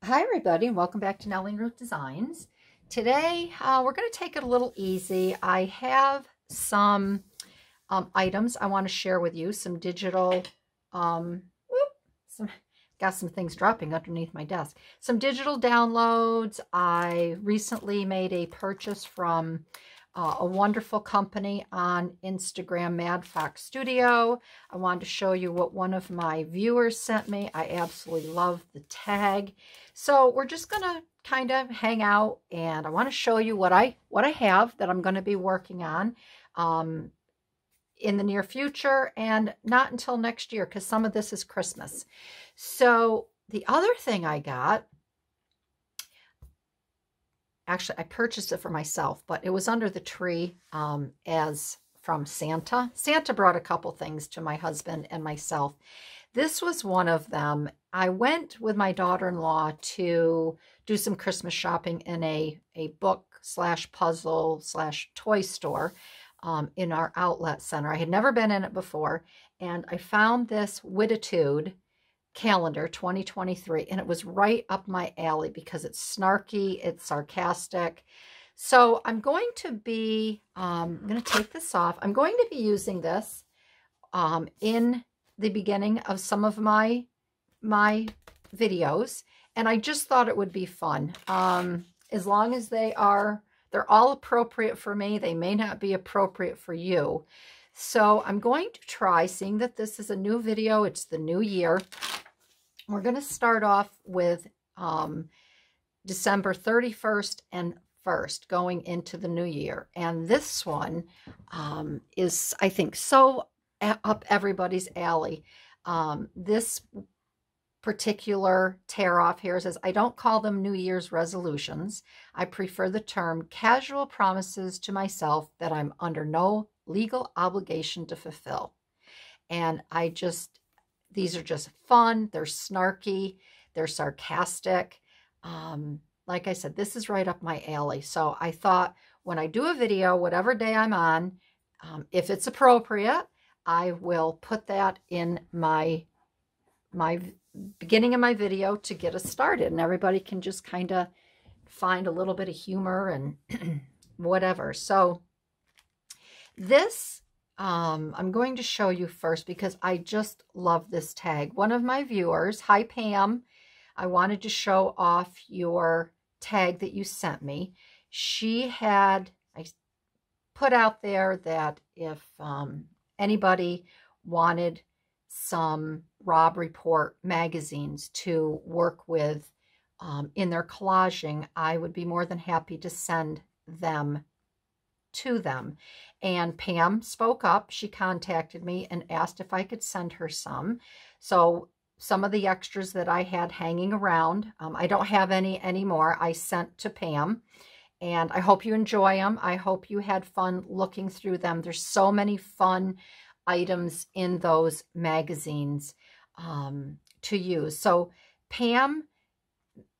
Hi everybody, and welcome back to Nellie and Ruth Designs. Today we're going to take it a little easy. I have some items I want to share with you, some digital, got some things dropping underneath my desk. Some digital downloads. I recently made a purchase from a wonderful company on Instagram, Mad Fox Studio. I wanted to show you what one of my viewers sent me. I absolutely love the tag. So we're just gonna kind of hang out, and I want to show you what I have that I'm going to be working on in the near future, and not until next year, because some of this is Christmas. So the other thing I got, actually, I purchased it for myself, but it was under the tree as from Santa. Santa brought a couple things to my husband and myself. This was one of them. I went with my daughter-in-law to do some Christmas shopping in a book/puzzle/toy store in our outlet center. I had never been in it before, and I found this Widitude calendar 2023, and it was right up my alley because it's snarky, it's sarcastic. So I'm going to be I'm going to take this off. I'm going to be using this in the beginning of some of my videos, and I just thought it would be fun. As long as they're all appropriate for me. They may not be appropriate for you. So I'm going to try, seeing that this is a new video, it's the new year. We're going to start off with December 31st and 1st, going into the new year. And this one is, I think, so up everybody's alley. This particular tear off here says, I don't call them New Year's resolutions. I prefer the term casual promises to myself that I'm under no legal obligation to fulfill. And these are just fun. They're snarky. They're sarcastic. Like I said, this is right up my alley. So I thought when I do a video, whatever day I'm on, if it's appropriate, I will put that in my beginning of my video to get us started, and everybody can just kind of find a little bit of humor and whatever. So this I'm going to show you first because I just love this tag. One of my viewers, hi Pam, I wanted to show off your tag that you sent me. I put out there that if anybody wanted some Rob Report magazines to work with in their collaging, I would be more than happy to send them to them. And Pam spoke up. She contacted me and asked if I could send her some. So some of the extras that I had hanging around, I don't have any anymore, I sent to Pam. And I hope you enjoy them. I hope you had fun looking through them. There's so many fun items in those magazines to use. So Pam,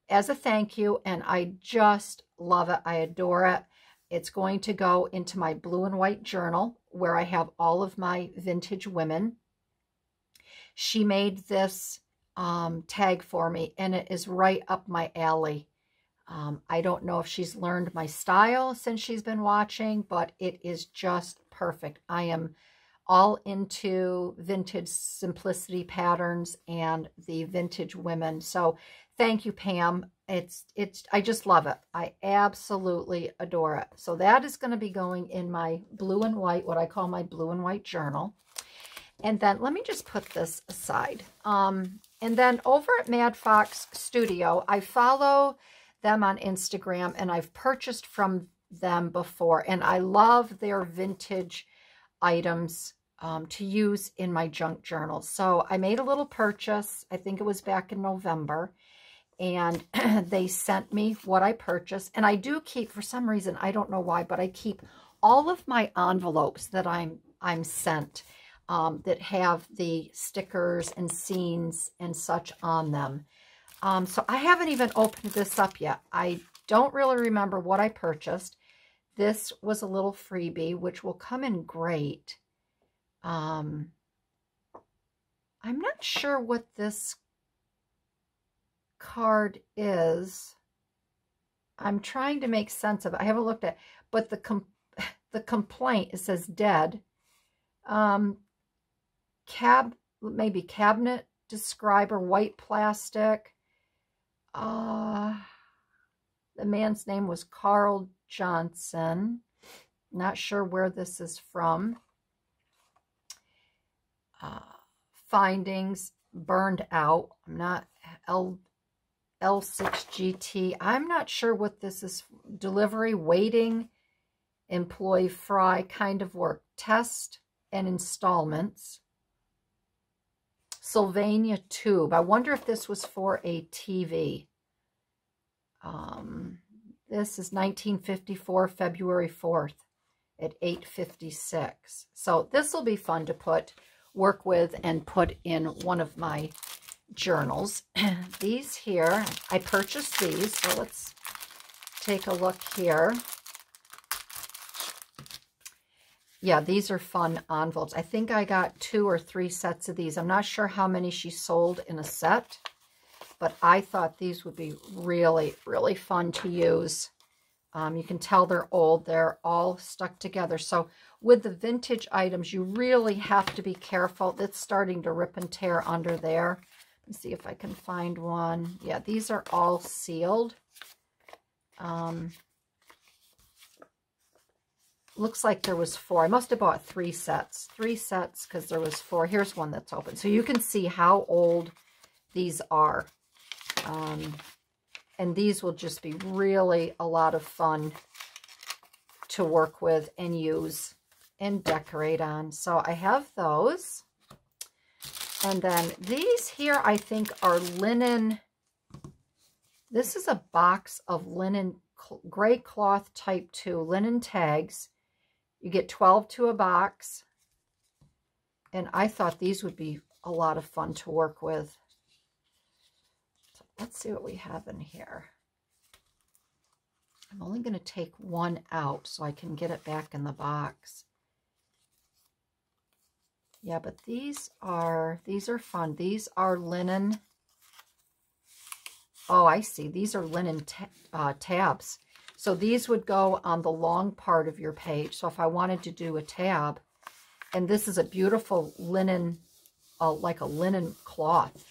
as a thank you, and I just love it. I adore it. It's going to go into my blue and white journal where I have all of my vintage women. She made this tag for me, and it is right up my alley. I don't know if she's learned my style since she's been watching, but it is just perfect. I am all into vintage simplicity patterns and the vintage women. So thank you, Pam. I just love it. I absolutely adore it. So that is going to be going in my blue and white, what I call my blue and white journal. And then let me just put this aside. And then over at Mad Fox Studio, I follow them on Instagram, and I've purchased from them before, and I love their vintage items to use in my junk journal. So I made a little purchase. I think it was back in November, and they sent me what I purchased. And I do keep, for some reason, I don't know why, but I keep all of my envelopes that I'm sent that have the stickers and scenes and such on them. So I haven't even opened this up yet. I don't really remember what I purchased. This was a little freebie, which will come in great. I'm not sure what this card is, I'm trying to make sense of it. I haven't looked at it, but the complaint, it says dead. Maybe cabinet describer, white plastic. The man's name was Carl Johnson. Not sure where this is from. Findings, burned out. I'm not L6GT. I'm not sure what this is. Delivery, waiting, employee fry, kind of work. Test and installments. Sylvania tube. I wonder if this was for a TV. This is 1954, February 4th at 8:56. So this will be fun to work with and put in one of my journals. These here, I purchased these, so let's take a look here. Yeah, these are fun envelopes. I think I got 2 or 3 sets of these. I'm not sure how many she sold in a set, but I thought these would be really, really fun to use. You can tell they're old. They're all stuck together. So with the vintage items, you really have to be careful. It's starting to rip and tear under there. Let's see if I can find one. Yeah, these are all sealed. Looks like there was 4. I must have bought 3 sets. 3 sets because there was 4. Here's one that's open. So you can see how old these are. And these will just be really a lot of fun to work with and use and decorate on. So I have those. And then these here I think are linen. This is a box of linen, gray cloth type 2 linen tags. You get 12 to a box. And I thought these would be a lot of fun to work with. So let's see what we have in here. I'm only going to take one out so I can get it back in the box. Yeah, but these are fun. These are linen. Oh, I see. These are linen tabs. So these would go on the long part of your page. So if I wanted to do a tab, and this is a beautiful linen, like a linen cloth.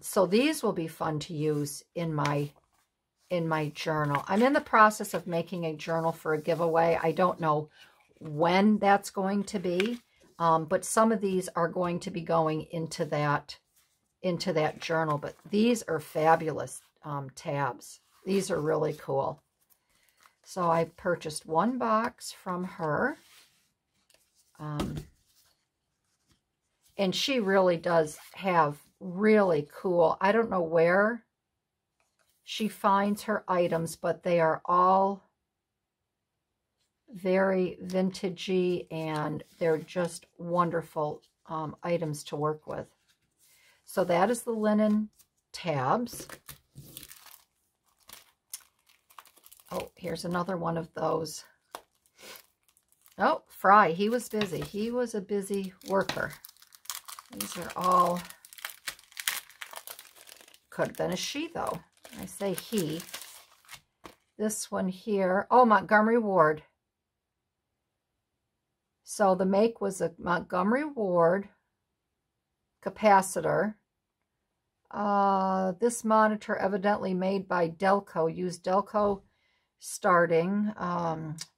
So these will be fun to use in my journal. I'm in the process of making a journal for a giveaway. I don't know when that's going to be, but some of these are going to be going into that journal. But these are fabulous tabs. These are really cool. So I purchased 1 box from her. And she really does have really cool, I don't know where she finds her items, but they are all very vintagey and they're just wonderful items to work with. So that is the linen tabs. Oh, here's another one of those. Oh, Fry, he was busy. He was a busy worker. These are all, could have been a she though. I say he. This one here, oh, Montgomery Ward. So the make was a Montgomery Ward capacitor. This monitor evidently made by Delco. Used Delco starting.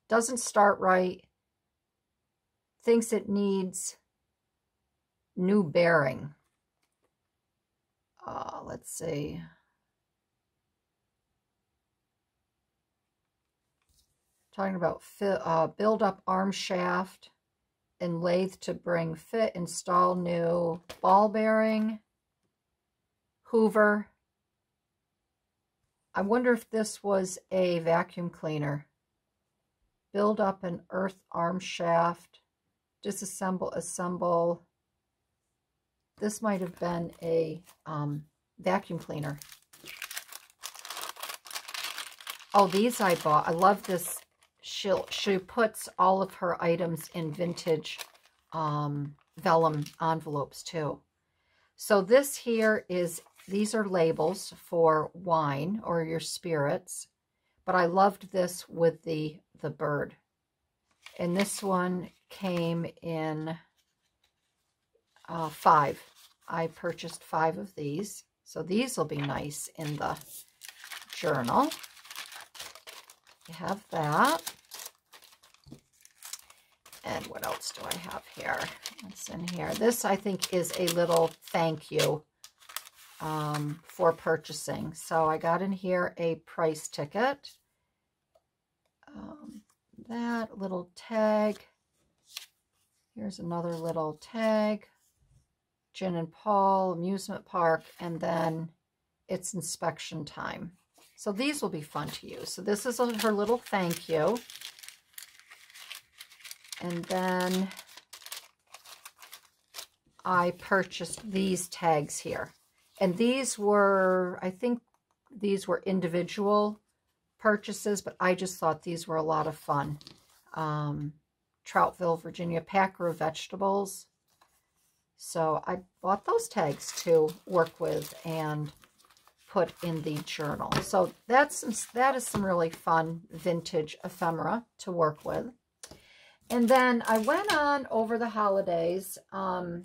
Doesn't start right. Thinks it needs new bearing. Let's see. Talking about build up arm shaft and lathe to bring fit, install new ball bearing, Hoover. I wonder if this was a vacuum cleaner. Build up an earth arm shaft, disassemble, assemble. This might have been a vacuum cleaner. Oh, these I bought. I love this. She puts all of her items in vintage vellum envelopes too. So this here is these are labels for wine or your spirits, but I loved this with the bird. And this one came in 5. I purchased 5 of these. So these will be nice in the journal. You have that. And what else do I have here? What's in here? This, I think, is a little thank you for purchasing. So I got in here a price ticket. That little tag. Here's another little tag. Jen and Paul, amusement park, and then it's inspection time. So these will be fun to use. So this is her little thank you. And then I purchased these tags here. And these were, I think these were individual purchases, but I just thought these were a lot of fun. Troutville, Virginia, packer of vegetables. So I bought those tags to work with and put in the journal. So that is some really fun vintage ephemera to work with. And then I went on over the holidays. A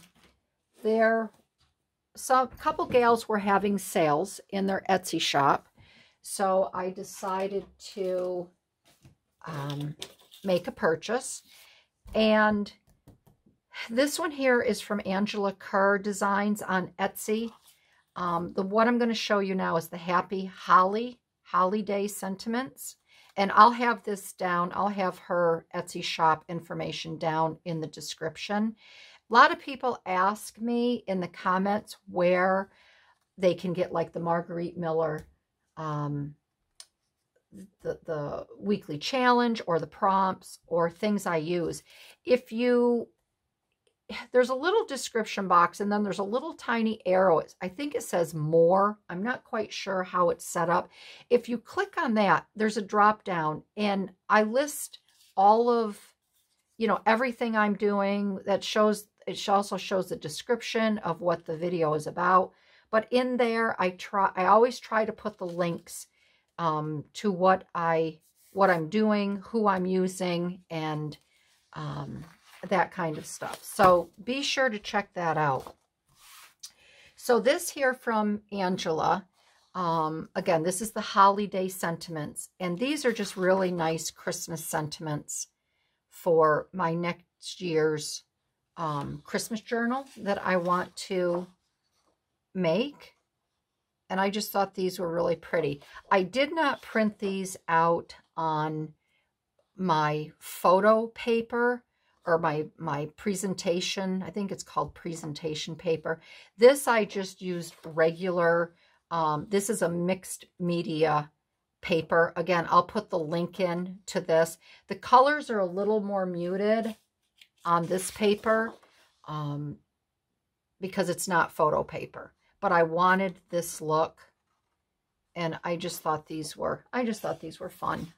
couple gals were having sales in their Etsy shop. So I decided to make a purchase. And this one here is from Angela Kerr Designs on Etsy. What I'm going to show you now is the Happy Holiday Sentiments. And I'll have this down. I'll have her Etsy shop information down in the description. A lot of people ask me in the comments where they can get like the Marguerite Miller, the weekly challenge or the prompts or things I use. There's a little description box and then there's a little tiny arrow. I think it says more. I'm not quite sure how it's set up. If you click on that, there's a drop down and I list all of, everything I'm doing that shows, it also shows the description of what the video is about. But in there, I always try to put the links to what I'm doing, who I'm using, and that kind of stuff. So be sure to check that out. So this here from Angela, again, this is the holiday sentiments. And these are just really nice Christmas sentiments for my next year's Christmas journal that I want to make. And I just thought these were really pretty. I did not print these out on my photo paper or my presentation. I think it's called presentation paper. This I just used regular. This is a mixed media paper. Again, I'll put the link in to this. The colors are a little more muted on this paper because it's not photo paper. But I wanted this look, and I just thought these were fun.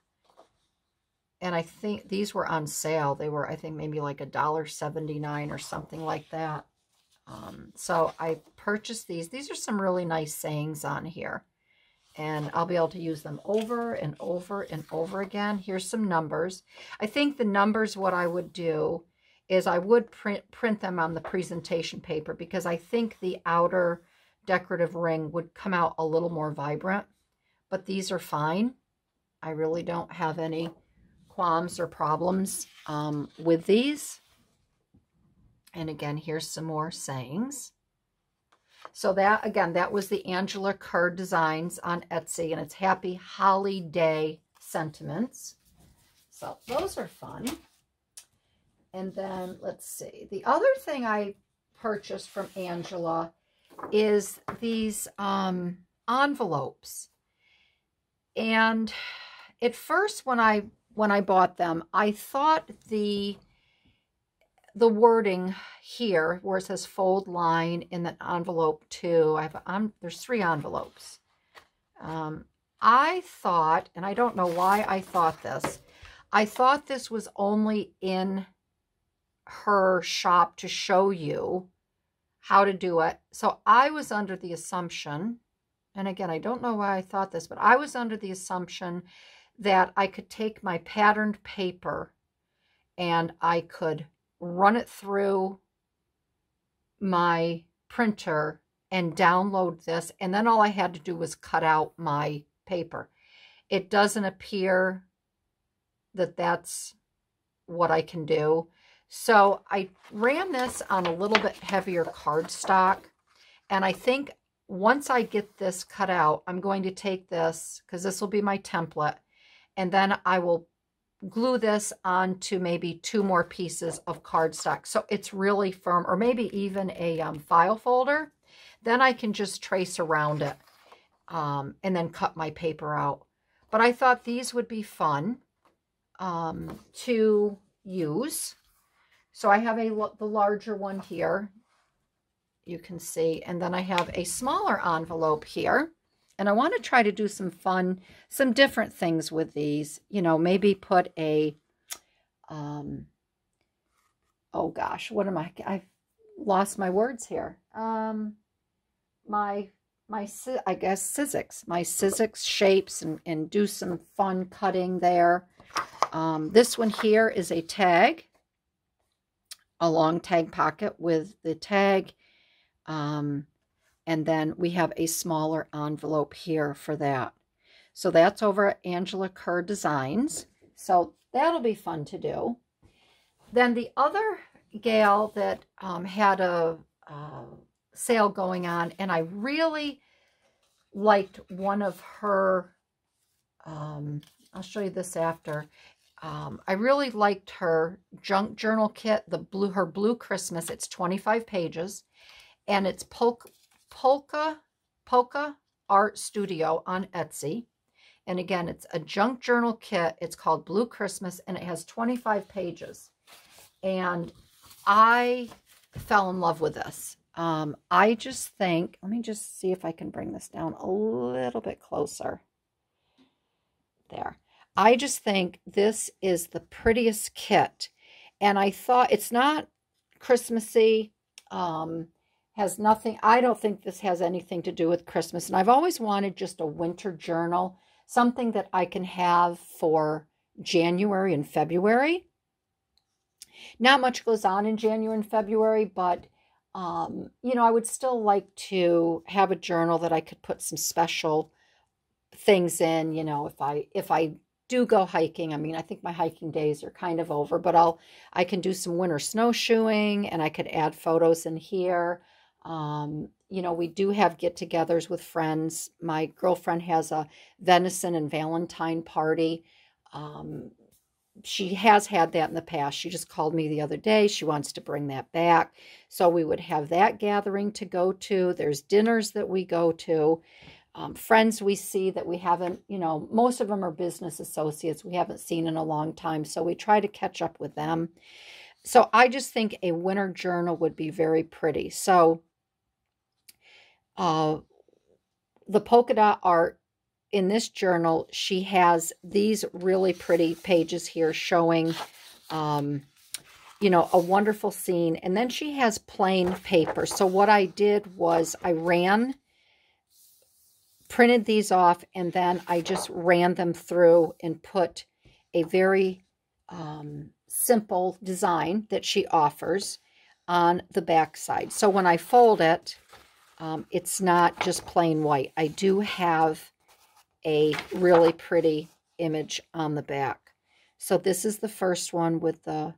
And I think these were on sale. They were, I think, maybe like $1.79 or something like that. So I purchased these. These are some really nice sayings on here. And I'll be able to use them over and over and over again. Here's some numbers. I think the numbers, what I would do is I would print them on the presentation paper because I think the outer decorative ring would come out a little more vibrant. But these are fine. I really don't have any qualms or problems with these. And again, here's some more sayings. So that, again, that was the Angela Kerr Designs on Etsy, and it's Happy Holiday Sentiments. So those are fun. And then let's see. The other thing I purchased from Angela is these envelopes. And at first when I bought them, I thought the wording here where it says fold line in the envelope 2, there's 3 envelopes. I thought, and I don't know why I thought this, I thought this was only in her shop to show you how to do it. So I was under the assumption, and again, I don't know why I thought this, but I was under the assumption that I could take my patterned paper and I could run it through my printer and download this, and then all I had to do was cut out my paper. It doesn't appear that that's what I can do. So I ran this on a little bit heavier cardstock, and I think once I get this cut out, I'm going to take this, because this will be my template, and then I will glue this onto maybe 2 more pieces of cardstock so it's really firm, or maybe even a file folder. Then I can just trace around it and then cut my paper out. But I thought these would be fun to use. So I have the larger one here, you can see, and then I have a smaller envelope here. And I want to try to do some fun, some different things with these. You know, maybe put a, oh gosh, what am I've lost my words here. I guess Sizzix shapes, and do some fun cutting there. This one here is a tag, a long tag pocket with the tag. And then we have a smaller envelope here for that. So that's over at Angela Kerr Designs. So that'll be fun to do. Then the other gal that had a sale going on, and I really liked one of her, I'll show you this after. I really liked her junk journal kit, her Blue Christmas. It's 25 pages, and it's Polka Art Studio on Etsy. And again, it's a junk journal kit. It's called Blue Christmas, and it has 25 pages. And I fell in love with this. I just think, let me just see if I can bring this down a little bit closer. There. I just think this is the prettiest kit. And I thought, it's not Christmassy, has nothing, I don't think this has anything to do with Christmas. And I've always wanted just a winter journal, something that I can have for January and February. Not much goes on in January and February, but you know, I would still like to have a journal that I could put some special things in, you know, if I do go hiking. I mean, I think my hiking days are kind of over, but I can do some winter snowshoeing, and I could add photos in here. You know, we do have get-togethers with friends. My girlfriend has a venison and Valentine party. She has had that in the past. She just called me the other day. She wants to bring that back. So we would have that gathering to go to. There's dinners that we go to. Friends we see that we haven't, you know, most of them are business associates we haven't seen in a long time. So we try to catch up with them. So I just think a winter journal would be very pretty. So the polka dot art in this journal, she has these really pretty pages here showing, you know, a wonderful scene. And then she has plain paper. So what I did was I printed these off, and then I just ran them through and put a very simple design that she offers on the back side. So when I fold it, it's not just plain white. I do have a really pretty image on the back. So this is the first one with the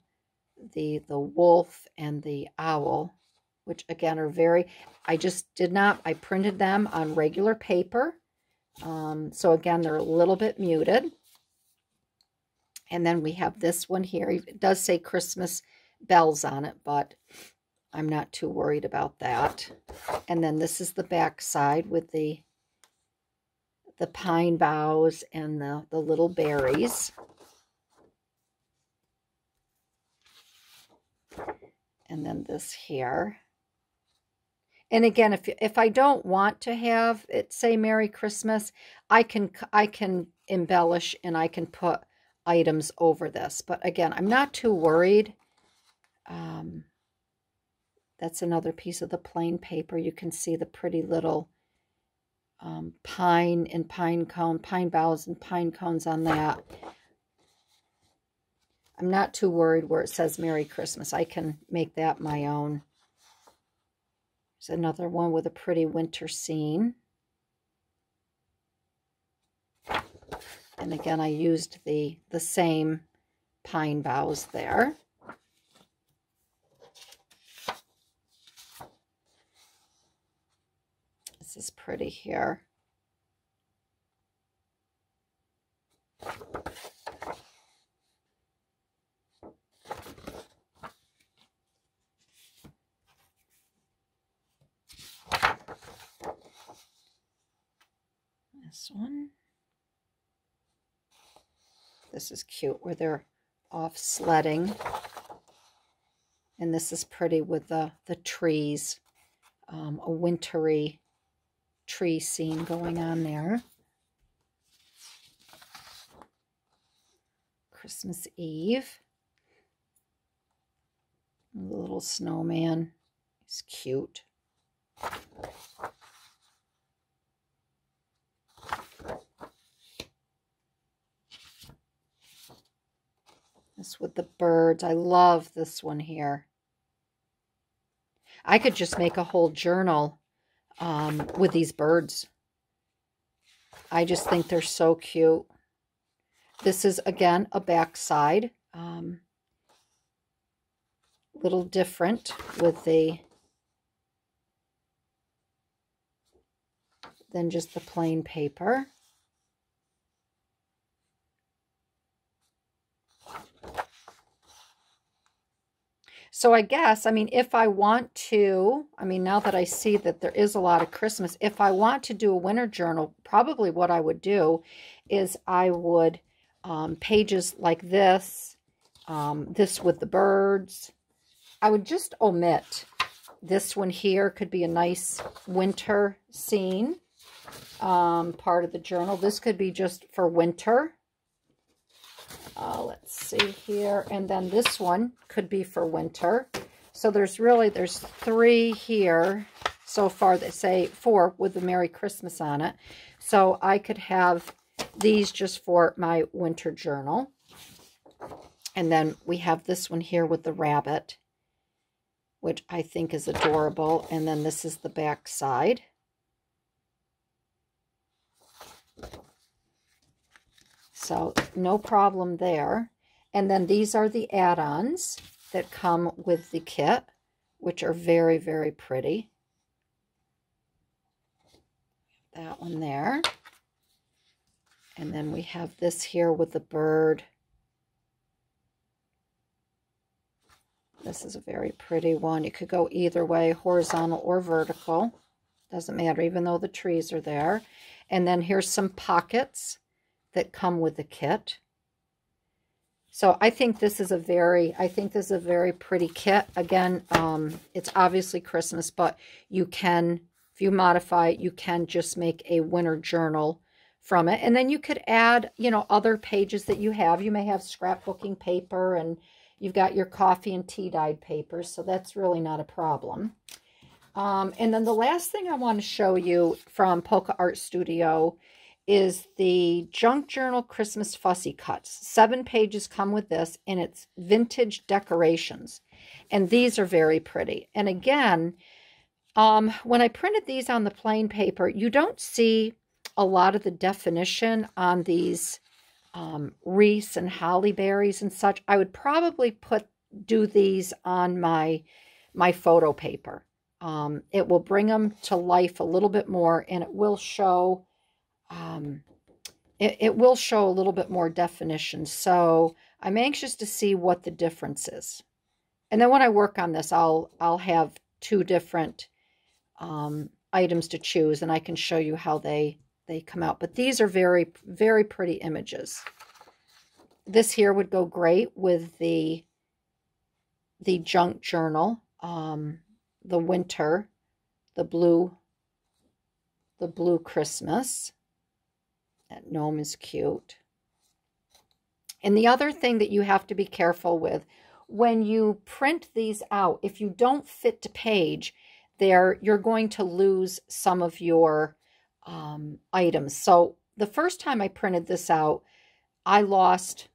wolf and the owl, which again are very, I printed them on regular paper. So again, they're a little bit muted. And then we have this one here. It does say Christmas bells on it, but I'm not too worried about that. And then this is the back side with the pine boughs and the little berries. And then this here. And again, if I don't want to have it say Merry Christmas, I can embellish and I can put items over this. But again, I'm not too worried. That's another piece of the plain paper. You can see the pretty little pine and pine cone, pine boughs and pine cones on that. I'm not too worried where it says Merry Christmas. I can make that my own. There's another one with a pretty winter scene. And again, I used the same pine boughs there. This is pretty here. This one. This is cute where they're off sledding. And this is pretty with the trees. A wintry tree scene going on there. Christmas Eve. The little snowman. He's cute. This with the birds. I love this one here. I could just make a whole journal with these birds. I just think they're so cute. This is, again, a backside. Little different with than just the plain paper. So I guess, I mean, if I want to, I mean, now that I see that there is a lot of Christmas, if I want to do a winter journal, probably what I would do is I would, pages like this, this with the birds, I would just omit. This one here could be a nice winter scene, part of the journal. This could be just for winter. Let's see here. And then this one could be for winter. So there's 3 here so far that say 4 with the Merry Christmas on it. So I could have these just for my winter journal. And then we have this one here with the rabbit, which I think is adorable. And then this is the back side. So no problem there. And then these are the add-ons that come with the kit, which are very, very pretty. That one there. And then we have this here with the bird. This is a very pretty one. You could go either way, horizontal or vertical. Doesn't matter, even though the trees are there. And then here's some pockets that come with the kit. So I think this is a very pretty kit. Again, it's obviously Christmas, but you can, if you modify it, you can just make a winter journal from it. And then you could add, you know, other pages that you have. You may have scrapbooking paper, and you've got your coffee and tea dyed papers, so that's really not a problem. And then the last thing I want to show you from Polka Art Studio is the Junk Journal Christmas Fussy Cuts. 7 pages come with this, and it's vintage decorations. And these are very pretty. And again, when I printed these on the plain paper, you don't see a lot of the definition on these wreaths and holly berries and such. I would probably do these on my photo paper. It will bring them to life a little bit more, and it will show it will show a little bit more definition. So I'm anxious to see what the difference is. And then when I work on this, I'll have 2 different items to choose, and I can show you how they come out. But these are very, very pretty images. This here would go great with the junk journal, the winter, the blue Christmas. That gnome is cute. And the other thing that you have to be careful with when you print these out, if you don't fit to page, you're going to lose some of your items. So the first time I printed this out, I lost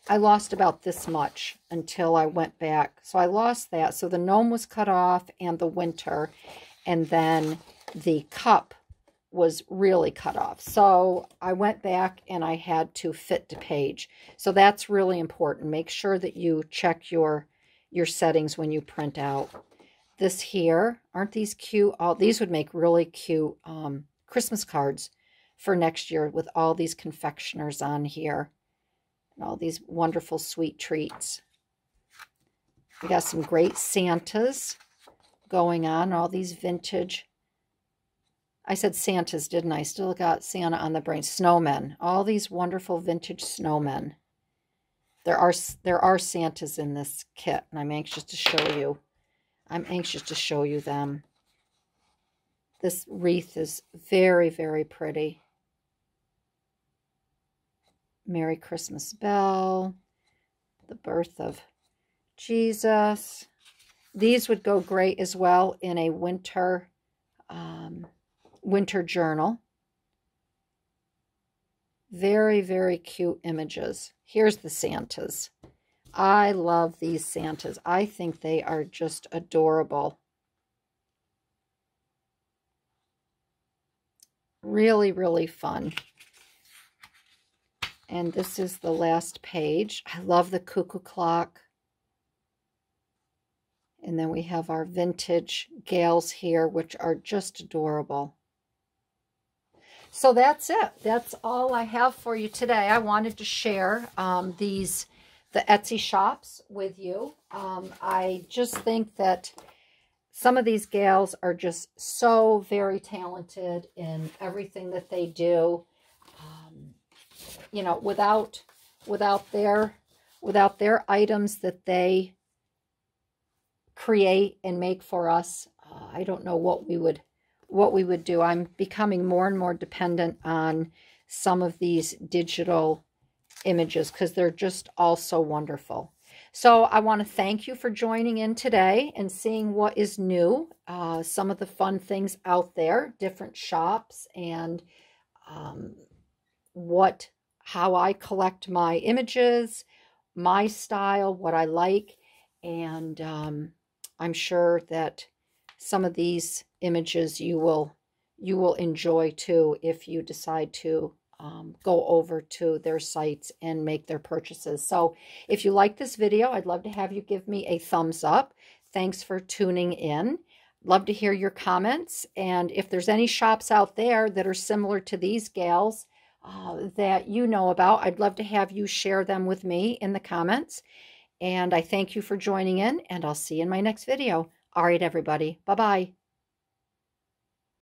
about this much until I went back. So I lost that. So the gnome was cut off and the winter, and then the cup was really cut off. So I went back and I had to fit to page. So that's really important. Make sure that you check your settings when you print out. This here, aren't these cute? These would make really cute Christmas cards for next year with all these confectioners on here and all these wonderful sweet treats. We got some great Santas going on, all these vintage. I said Santas, didn't I? Still got Santa on the brain. Snowmen. All these wonderful vintage snowmen. There are Santas in this kit, and I'm anxious to show you. I'm anxious to show you them. This wreath is very, very pretty. Merry Christmas Bell. The birth of Jesus. These would go great as well in a winter journal. Very, very cute images. Here's the Santas. I love these Santas. I think they are just adorable. Really, really fun. And this is the last page. I love the cuckoo clock. And then we have our vintage gals here, which are just adorable. So that's it. That's all I have for you today. I wanted to share the Etsy shops with you. I just think that some of these gals are just so very talented in everything that they do. You know, without their items that they create and make for us, I don't know what we would do. I'm becoming more and more dependent on some of these digital images because they're just all so wonderful. So I want to thank you for joining in today and seeing what is new, some of the fun things out there, different shops, and how I collect my images, my style, what I like, and I'm sure that some of these images you will enjoy too if you decide to go over to their sites and make their purchases. So if you like this video, I'd love to have you give me a thumbs up. Thanks for tuning in. Love to hear your comments. And if there's any shops out there that are similar to these gals that you know about, I'd love to have you share them with me in the comments. And I thank you for joining in, and I'll see you in my next video. All right, everybody. Bye-bye.